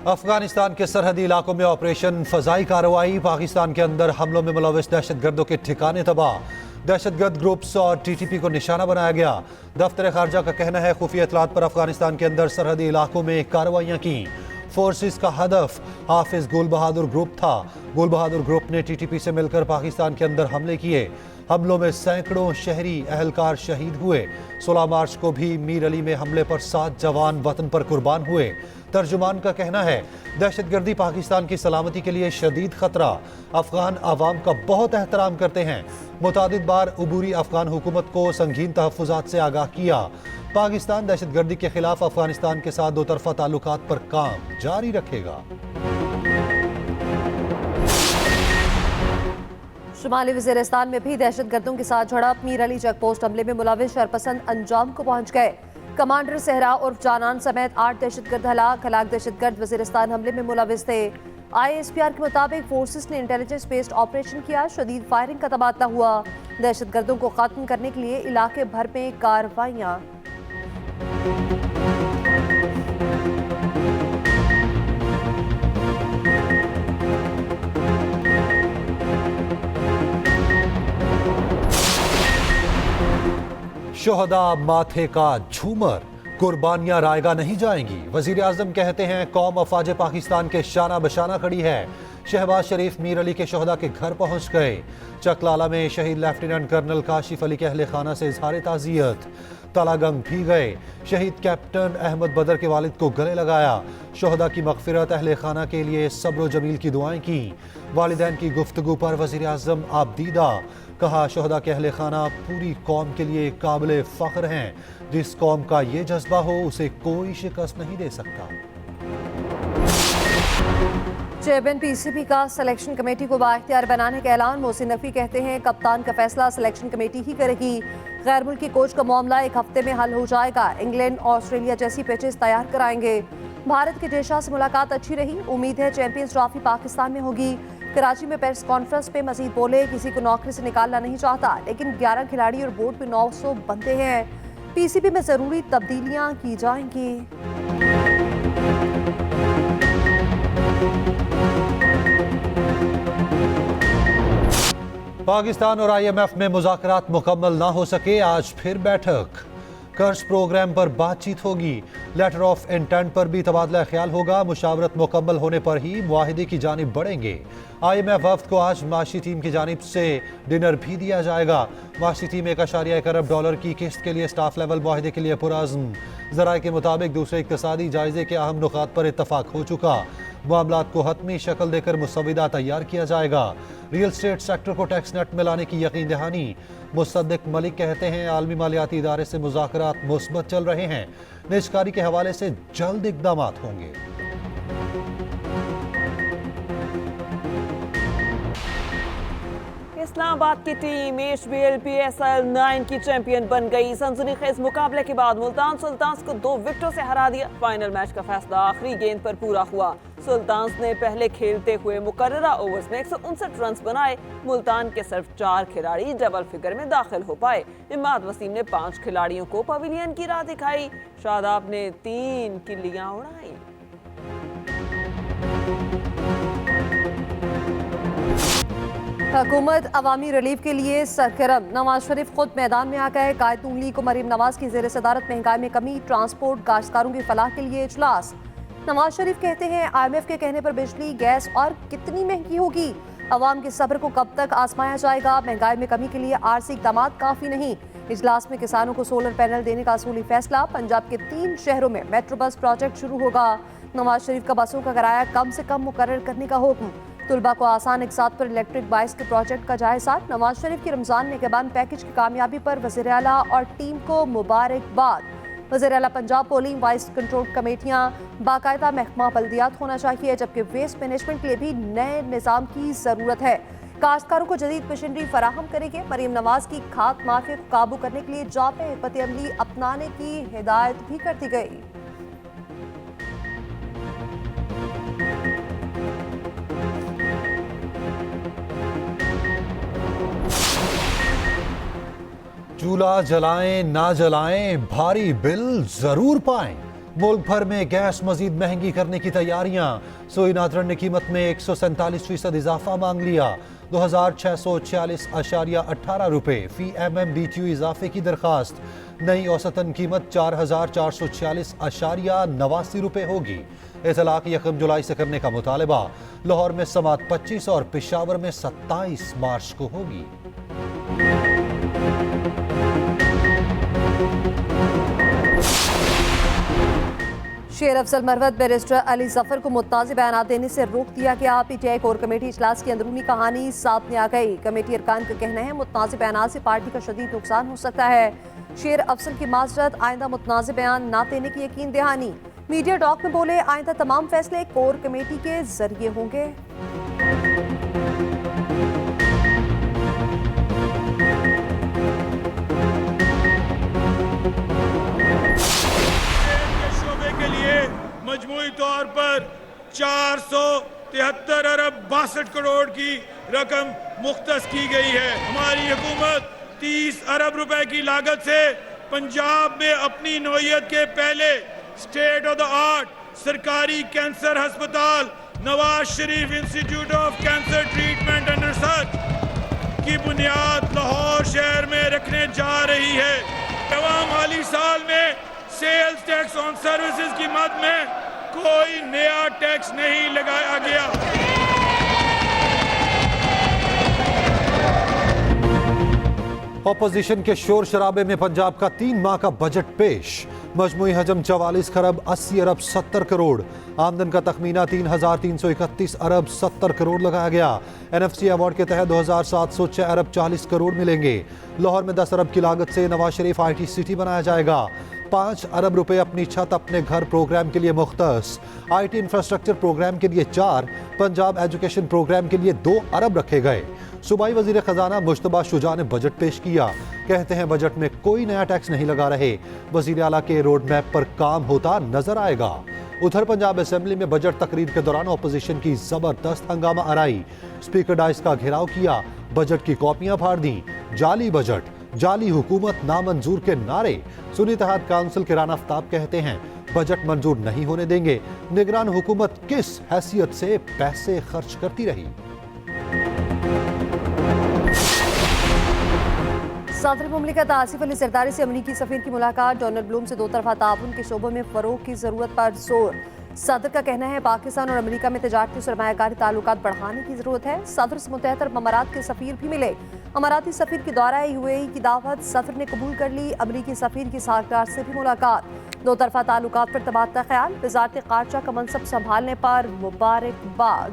अफगानिस्तान के सरहदी इलाकों में ऑपरेशन फजाई कार्रवाई। पाकिस्तान के अंदर हमलों में मुलविस दहशतगर्दों के ठिकाने तबाह। दहशतगर्द ग्रुप्स और टीटीपी को निशाना बनाया गया। दफ्तर खारजा का कहना है खुफिया इतलात पर अफगानिस्तान के अंदर सरहदी इलाकों में कार्रवाइयां की। फोर्सेस का हदफ हाफिज गुल बहादुर ग्रुप था। गुल बहादुर ग्रुप ने टीटीपी से मिलकर पाकिस्तान के अंदर हमले किए। हमलों में सैकड़ों शहरी अहलकार शहीद हुए। 16 मार्च को भी मीर अली में हमले पर 7 जवान वतन पर कुर्बान हुए। तर्जुमान का कहना है दहशतगर्दी पाकिस्तान की सलामती के लिए शदीद खतरा। अफगान आवाम का बहुत एहतराम करते हैं। मुतादिद बार उबूरी अफगान हुकूमत को संगीन तहफ़्फ़ुज़ात से आगाह किया। पाकिस्तान दहशतगर्दी के खिलाफ अफगानिस्तान के साथ दोतरफा ताल्लुकात पर काम जारी रखेगा। शुमाली वज़ीरिस्तान में भी दहशतगर्दों के साथ झड़प। मीर अली चेकपोस्ट हमले में मुलविस शरपसंद अंजाम को पहुंच गए। कमांडर सहरा उर्फ जानान समेत 8 दहशतगर्द हलाक। दहशतगर्द वज़ीरिस्तान हमले में मुलविस थे। ISPR के मुताबिक फोर्सेस ने इंटेलिजेंस बेस्ड ऑपरेशन किया। शदीद फायरिंग का तबादला हुआ। दहशतगर्दों को खत्म करने के लिए इलाके भर में कार्रवाइयां। शोहदा माथे का झूमर, कुर्बानियां रायगा नहीं जाएंगी। वजीर आजम कहते हैं कौम अफवाज पाकिस्तान के शाना बशाना खड़ी है। शहबाज शरीफ मीर अली के शोहदा के घर पहुंच गए। चकलाला में शहीद लेफ्टिनेंट कर्नल काशिफ अली के अहले खाना से इजहार ताज़ियत। तलागंग भी गए। शहीद कैप्टन अहमद बदर के वालिद को गले लगाया। शोहदा की मगफिरत अहले खाना के लिए सब्र जमील की दुआएं की। वालिदैन की गुफ्तगू पर वजीर आजम आबदीदा। कहा शोहदा के अहले खाना पूरी कौम के लिए काबिल फ़ख्र हैं। जिस कौम का ये जज्बा हो उसे कोई शिकस्त नहीं दे सकता। चेयरमैन PCB का सिलेक्शन कमेटी को बाइख्तियार बनाने का ऐलान। मोहसिन नकवी कहते हैं कप्तान का फैसला सिलेक्शन कमेटी ही करेगी। गैर मुल्की कोच का मामला 1 हफ्ते में हल हो जाएगा। इंग्लैंड ऑस्ट्रेलिया जैसी पिचेस तैयार कराएंगे। भारत के डेशा से मुलाकात अच्छी रही। उम्मीद है चैंपियंस ट्रॉफी पाकिस्तान में होगी। कराची में प्रेस कॉन्फ्रेंस पे मजीद बोले किसी को नौकरी से निकालना नहीं चाहता, लेकिन 11 खिलाड़ी और बोर्ड पे 900 बंदे हैं। PCB में जरूरी तब्दीलियां की जाएंगी। पाकिस्तान और IMF में मुज़ाकरात मुकम्मल ना हो सके, आज फिर बैठक। कर्ज प्रोग्राम पर बातचीत होगी। लेटर ऑफ इंटेंट पर भी तबादला ख्याल होगा। मुशावरत मुकम्मल होने पर ही मुआहिदे की जानिब बढ़ेंगे। IMF वफ्द को आज माशी टीम की जानिब से डिनर भी दिया जाएगा। माशी टीम $1.1 अरब की किस्त के लिए स्टाफ लेवल मुआहिदे के लिए पुरअज़्म। ज़राए के मुताबिक दूसरे इक़्तिसादी जायजे के अहम नुकात पर इत्तफाक हो चुका। मामलात को हतमी शक्ल देकर मुसविदा तैयार किया जाएगा। रियल स्टेट सेक्टर को टैक्स नेट में लाने की यकीन दहानी। मुसद्दिक मलिक कहते हैं आलमी मालियाती इदारे से मुज़ाकरात मुस्बत चल रहे हैं। निजकारी के हवाले से जल्द इक़दामात होंगे। इस्लामाबाद की टीम HBL PSL 9 की चैंपियन बन गई। सनसनीखेज मुकाबले के बाद मुल्तान सुल्तान्स को 2 विकेटों से हरा दिया। फाइनल मैच का फैसला आखिरी गेंद पर पूरा हुआ। सुल्तान्स ने पहले खेलते हुए मुकर्ररा ओवर्स में 159 रन बनाए। मुल्तान के सिर्फ 4 खिलाड़ी डबल फिगर में दाखिल हो पाए। इमाद वसीम ने 5 खिलाड़ियों को पवेलियन की राह दिखाई। शादाब ने 3 किल्लियां उड़ाई। हुकूमत अवामी रिलीफ के लिए सरगर्म। नवाज शरीफ खुद मैदान में आ गए। कायद नून लीग को मरीम नवाज की ज़ेर सदारत महंगाई में कमी, ट्रांसपोर्ट, काश्तकारों की फलाह के लिए इजलास। नवाज शरीफ कहते हैं IMF के कहने पर बिजली गैस और कितनी महंगी होगी। अवाम के सब्र को कब तक आजमाया जाएगा। महंगाई में कमी के लिए आरसी इक़दामात काफ़ी नहीं। इजलास में किसानों को सोलर पैनल देने का असूली फैसला। पंजाब के 3 शहरों में मेट्रो बस प्रोजेक्ट शुरू होगा। नवाज शरीफ का बसों का किराया कम से कम मुकर्रर करने का हुक्म। तुलबा को आसान इकसात पर इलेक्ट्रिक बाइक्स के प्रोजेक्ट का जायजा। नवाज शरीफ की रमजान निगहबान पैकेज की कामयाबी पर वज़ीर आला और टीम को मुबारकबाद। वज़ीर आला पंजाब पोलिंग वाइस कंट्रोल कमेटियाँ बाकायदा महकमा बल्दियात होना चाहिए, जबकि वेस्ट मैनेजमेंट के लिए भी नए निज़ाम की ज़रूरत है। काश्तकारों को जदीद मशीनरी फराहम करेंगे। मरीम नवाज की खाद माफिया को काबू करने के लिए जामे हिकमत अमली अपनाने की हिदायत भी कर दी गई। चूल्हा जलाएं ना जलाएं, भारी बिल जरूर पाएं। मुल्क भर में गैस मजीद महंगी करने की तैयारियां। सोई नादरन ने कीमत में 147% इजाफा मांग लिया। 2646.18 रुपए फी MMBTU इजाफे की दरखास्त। नई औसतन कीमत 4446.89 रुपए होगी। इतलाक 1 जुलाई से करने का मुतालबा। लाहौर में समात 25 और पेशावर में 27 मार्च को होगी। शेर अफजल मरवत बैरिस्टर अली जफर को मुत्ताज़ बयान देने से रोक दिया गया। PTI कोर कमेटी इजलास की अंदरूनी कहानी सामने आ गई। कमेटी अरकान का कहना है मुत्ताज़ बयान से पार्टी का शदीद नुकसान हो सकता है। शेर अफजल की माजरत, आइंदा मुतनाज़ बयान ना देने की यकीन दहानी। मीडिया टॉक में बोले, आइंदा तमाम फैसले कोर कमेटी के जरिए होंगे। मजमूई तौर पर 473 अरब 62 करोड़ की रकम मुख्तस की गई है। हमारी हुकूमत 30 अरब रुपए की लागत से पंजाब में अपनी नौइयत के पहले स्टेट ऑफ द आर्ट सरकारी कैंसर अस्पताल Nawaz Sharif institute of cancer treatment and research की बुनियाद लाहौर शहर में रखने जा रही है। रवां माली साल में सेल्स टैक्स ऑन सर्विसेज की मद में कोई नया टैक्स नहीं लगाया गया। ऑपोजिशन के शोर शराबे में पंजाब का 3 माह का बजट पेश। मजमूई हजम 44 खरब 80 अरब 70 करोड़। आमदन का तखमीना 3331 अरब 70 करोड़ लगाया गया। NFC अवार्ड के तहत 2706 अरब 40 करोड़ मिलेंगे। लाहौर में 10 अरब की लागत से नवाज शरीफ IT सिटी बनाया जाएगा। 5 अरब रुपए अपनी छत अपने घर प्रोग्राम के लिए मुख्तस। IT इंफ्रास्ट्रक्चर प्रोग्राम के लिए 4, पंजाब एजुकेशन प्रोग्राम के लिए 2 अरब रखे गए। सूबाई वजीर खजाना मुश्तबा शुजा ने बजट पेश किया। कहते हैं बजट में कोई नया टैक्स नहीं लगा रहे। वजीर आला के रोड मैप पर काम होता नजर आएगा। उधर पंजाब असेंबली में बजट तकरीर के दौरान अपोजिशन की जबरदस्त हंगामा आराई। स्पीकर डाइस का घेराव किया, बजट की कॉपियां फाड़ दी। जाली बजट, जाली हुकूमत, नामंजूर के नारे। सुन्नी इत्तेहाद काउंसिल के राना आफ्ताब कहते हैं बजट मंजूर नहीं होने देंगे। निगरान हुकूमत किस हैसियत से पैसे खर्च करती रही। सदर मुमलिकत आसिफ अली जरदारी से अमरीकी सफीर की मुलाकात। डोनाल्ड ब्लूम से 2 तरफा ताउन के शोबों में फरोग की जरूरत पर जोर। सदर का कहना है पाकिस्तान और अमेरिका में तजारती सरमायाकारी ताल्लुकात बढ़ाने की जरूरत है। सदर से मुत्तहद अरब अमारात के सफीर भी मिले। अमाराती सफीर की दौरा UAE की दावत सदर ने कबूल कर ली। अमरीकी सफीर की साहबकार से भी मुलाकात। 2 तरफा ताल्लुकात पर तबादला ख्याल। वजारत खारजा का मनसब संभालने पर मुबारकबाद।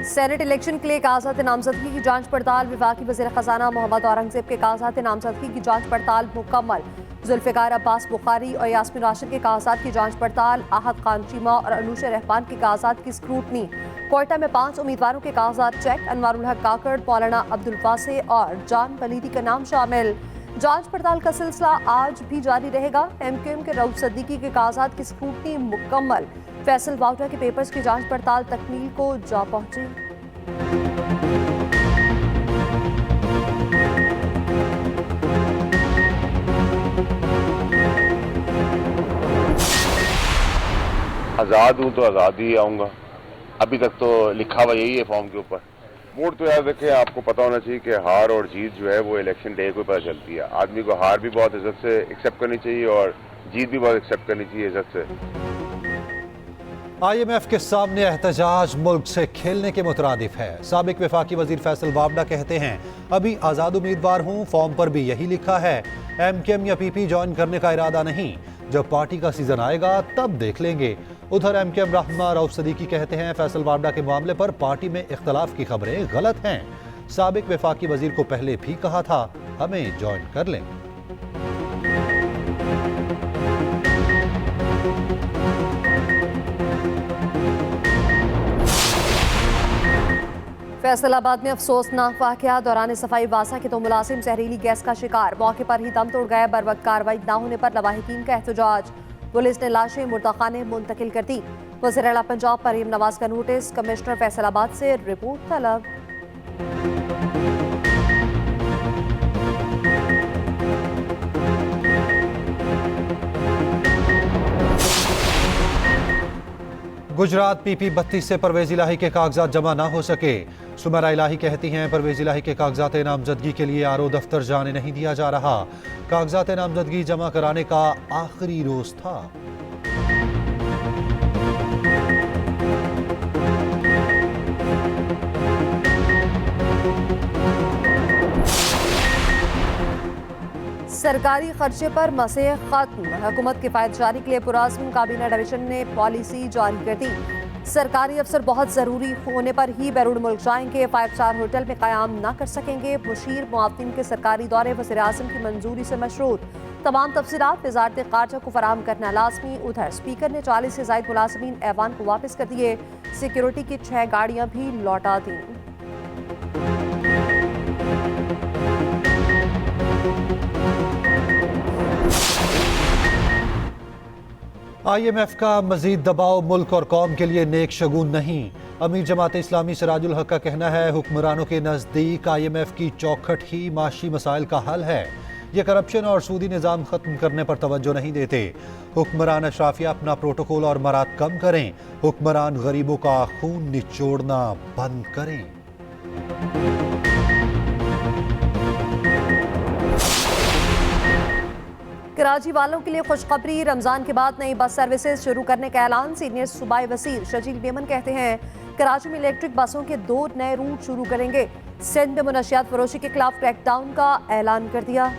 सेनेट इलेक्शन के लिए कागजात नामजदगी की जांच पड़ताल। वफाकी वज़ीर खजाना मोहम्मद औरंगजेब के कागजात नामजदगी की जांच पड़ताल मुकम्मल। जुल्फ़िकार अब्बास बुखारी और यास्मीन राशिद के कागजात की जांच पड़ताल। आहद खान चीमा और अनूशा रहमान के कागजात की स्क्रूटनी। कोयटा में 5 उम्मीदवारों के कागजात चेक। अनवारुल हक काकड़, मौलाना अब्दुल वासे और जान बलीदी का नाम शामिल। जांच पड़ताल का सिलसिला आज भी जारी रहेगा। MQM के रऊफ सिद्दीकी के कागजात की स्क्रूटनी मुकम्मल। फैसल वाउडा के पेपर्स की जांच पड़ताल तकमील को जा पहुंची। आज़ाद हूँ तो आज़ाद ही आऊँगा। अभी तक तो लिखा हुआ यही है फॉर्म के ऊपर। मूड तो यार देखें, आपको पता होना चाहिए कि हार और जीत जो है वो इलेक्शन डे को पता चलती है। आदमी को हार भी बहुत इज्जत से एक्सेप्ट करनी चाहिए और जीत भी बहुत एक्सेप्ट करनी चाहिए इज्जत से। IMF के सामने एहतजाज मुल्क से खेलने के मुतरादिफ है। साबिक वफाकी वजीर फैसल वावडा कहते हैं अभी आज़ाद उम्मीदवार हूँ, फॉर्म पर भी यही लिखा है। MKM या PP ज्वाइन करने का इरादा नहीं, जब पार्टी का सीजन आएगा तब देख लेंगे। उधर MKM रहनुमा रऊफ सिद्दीकी कहते हैं फैसल वावडा के मामले पर पार्टी में इख्तलाफ की खबरें गलत हैं। साबिक वफाकी वजीर को पहले भी कहा था हमें ज्वाइन कर लें। फैसलाबाद में अफसोसनाक वाकया। दौरान सफाई वासा के 2 मुलाजिम जहरीली गैस का शिकार। मौके पर ही दम तोड़ गए। बर वक्त कार्रवाई न होने पर लवाहिकीन का एहतजाज। पुलिस ने लाशें मुर्दाखाने मुंतकिल कर दी। वज़ीर आला पंजाब मरीम नवाज का नोटिस। कमिश्नर फैसलाबाद से रिपोर्ट तलब। गुजरात पीपी 32 से परवेज इलाही के कागजात जमा ना हो सके। सुमेरा इलाही कहती हैं परवेज इलाही के कागजात नामजदगी के लिए आरओ दफ्तर जाने नहीं दिया जा रहा। कागजात नामजदगी जमा कराने का आखिरी रोज था। सरकारी खर्चे पर मसे खत्म। हुकूमत किफायतजारी के लिए पुराज़्म काबीना डिवीजन ने पॉलिसी जारी कर दी। सरकारी अफसर बहुत ज़रूरी होने पर ही बैरून मुल्क जाएंगे। 5 स्टार होटल में क़याम ना कर सकेंगे। मुशीर मुआवतीन के सरकारी दौरे वज़ीर-ए-आज़म की मंजूरी से मशरूत। तमाम तफसीलात वज़ारत ख़ारजा को फराहम करना लाज़मी। उधर स्पीकर ने 40 से ज़ायद मुलाज़मीन ऐवान को वापस कर दिए। सिक्योरिटी की 6 गाड़ियाँ भी लौटा दी। IMF का मजीद दबाव मुल्क और कौम के लिए नेक शगुन नहीं। अमीर जमात इस्लामी सिराजुल हक का कहना है हुक्मरानों के नज़दीक IMF की चौखट ही माशी मसाइल का हल है। ये करप्शन और सूदी निज़ाम ख़त्म करने पर तवज्जो नहीं देते। हुक्मरान अशराफिया अपना प्रोटोकॉल और मराद कम करें। हुक्मरान गरीबों का खून निचोड़ना बंद करें। कराची वालों के लिए खुशखबरी। रमजान के बाद नई बस सर्विसेज शुरू करने का ऐलान। सीनियर सूबाई वज़ीर शजील मेमन कहते हैं कराची में इलेक्ट्रिक बसों के 2 नए रूट शुरू करेंगे। सिंध में मुनशियात फरोशी के खिलाफ क्रैकडाउन का ऐलान कर दिया।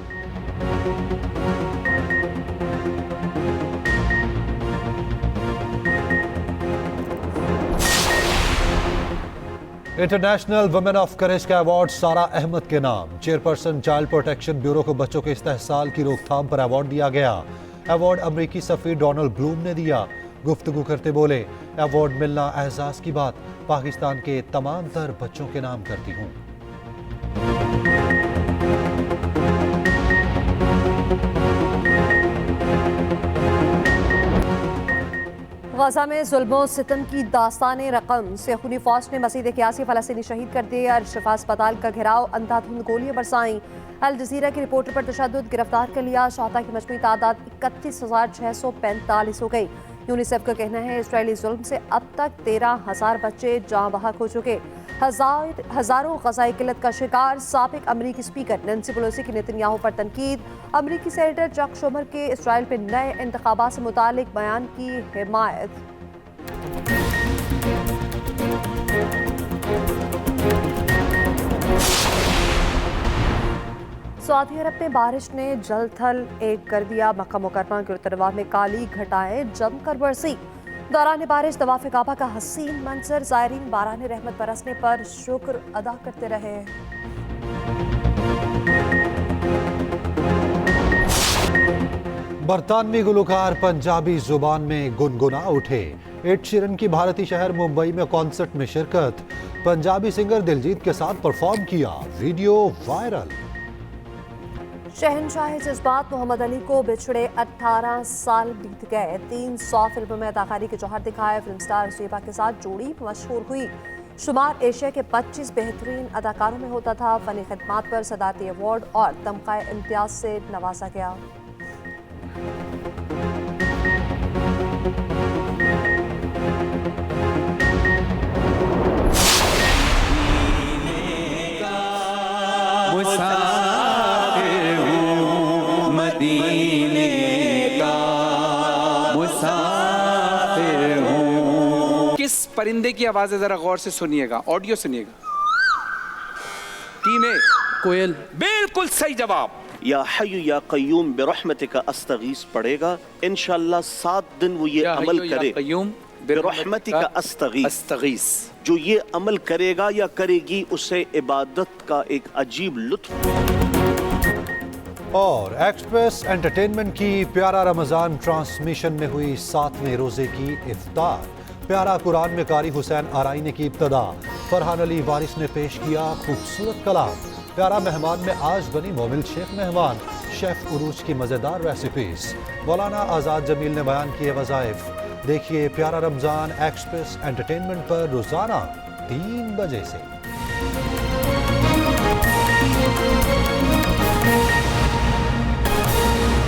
इंटरनेशनल वुमेन ऑफ करेज का अवार्ड सारा अहमद के नाम। चेयरपर्सन चाइल्ड प्रोटेक्शन ब्यूरो को बच्चों के इस्तेहसाल की रोकथाम पर अवार्ड दिया गया। अवार्ड अमरीकी सफ़ीर डोनाल्ड ब्लूम ने दिया। गुफ्तगू करते बोले अवार्ड मिलना एहसास की बात। पाकिस्तान के तमाम तर बच्चों के नाम करती हूँ। गजा में जुल्मों सितम की दास्तान रकम। सेखुनी फौज ने मसीद 81 फ़लस्तीनी शहीद कर दिए। अल-शिफा अस्पताल का घेराव, अंधाधुंध गोलियां बरसाईं। अल जज़ीरा की रिपोर्टर पर तशद्दुद, गिरफ्तार कर लिया। शहादा की मजमूई तादाद 31,645 हो गई। यूनिसेफ का कहना है इसराइली जुल्म से अब तक 13,000 बच्चे जाँ बहक हो चुके। हजारों गज़ाई किल्लत का शिकार। साबिक अमरीकी स्पीकर नैंसी पेलोसी की नेतन्याहू पर तनकीद। अमरीकी सेनेटर चक शुमर के इसराइल पर नए इंतखाबात से मुतालिक बयान की हिमायत। सऊदी अरब में बारिश ने जल थल एक कर दिया। मक्का मुकर्रमा के उत्तरवा में काली घटाएं जमकर बरसी। दौरान बारिश तवाफ़ काबा का हसीन मंजर। ज़ायरीन बारान रहमत बरसने पर शुक्र अदा करते रहे। बरतानवी गुलकार पंजाबी जुबान में गुनगुना उठे। एड शीरन की भारतीय शहर मुंबई में कॉन्सर्ट में शिरकत। पंजाबी सिंगर दिलजीत के साथ परफॉर्म किया। Video viral. शहनशाह जज्बात मोहम्मद अली को बिछड़े 18 साल बीत गए। 300 फिल्मों में अदाकारी के जौहर दिखाए। फिल्म स्टार ज़ेबा के साथ जोड़ी मशहूर हुई। शुमार एशिया के 25 बेहतरीन अदाकारों में होता था। फ़नी खिदमात पर सदारती अवार्ड और तमगा इम्तियाज से नवाजा गया। किस परिंदे की आवाज है जरा गौर से सुनिएगा, ऑडियो सुनिएगा। टीम ए कोयल, बिल्कुल सही जवाब। या हय्यु या कय्यूम बिरहमतिका अस्तगीस पड़ेगा। इंशाअल्लाह 7 दिन वो ये अमल करे। बिरहमतिका अस्तगीस, जो ये अमल करेगा या करेगी उसे इबादत का एक अजीब लुत्फ। और एक्सप्रेस एंटरटेनमेंट की प्यारा रमजान ट्रांसमिशन में हुई 7वें रोजे की इफ्तार। प्यारा कुरान में कारी हुसैन आराई ने की इब्तदा। फरहान अली वारिस ने पेश किया खूबसूरत कलाम। प्यारा मेहमान में आज बनी मोमिल शेख मेहमान। शेफ उरूज की मज़ेदार रेसिपीज। मौलाना आज़ाद जमील ने बयान किए वज़ाइफ। देखिए प्यारा रमजान एक्सप्रेस एंटरटेनमेंट पर रोजाना 3 बजे से। है।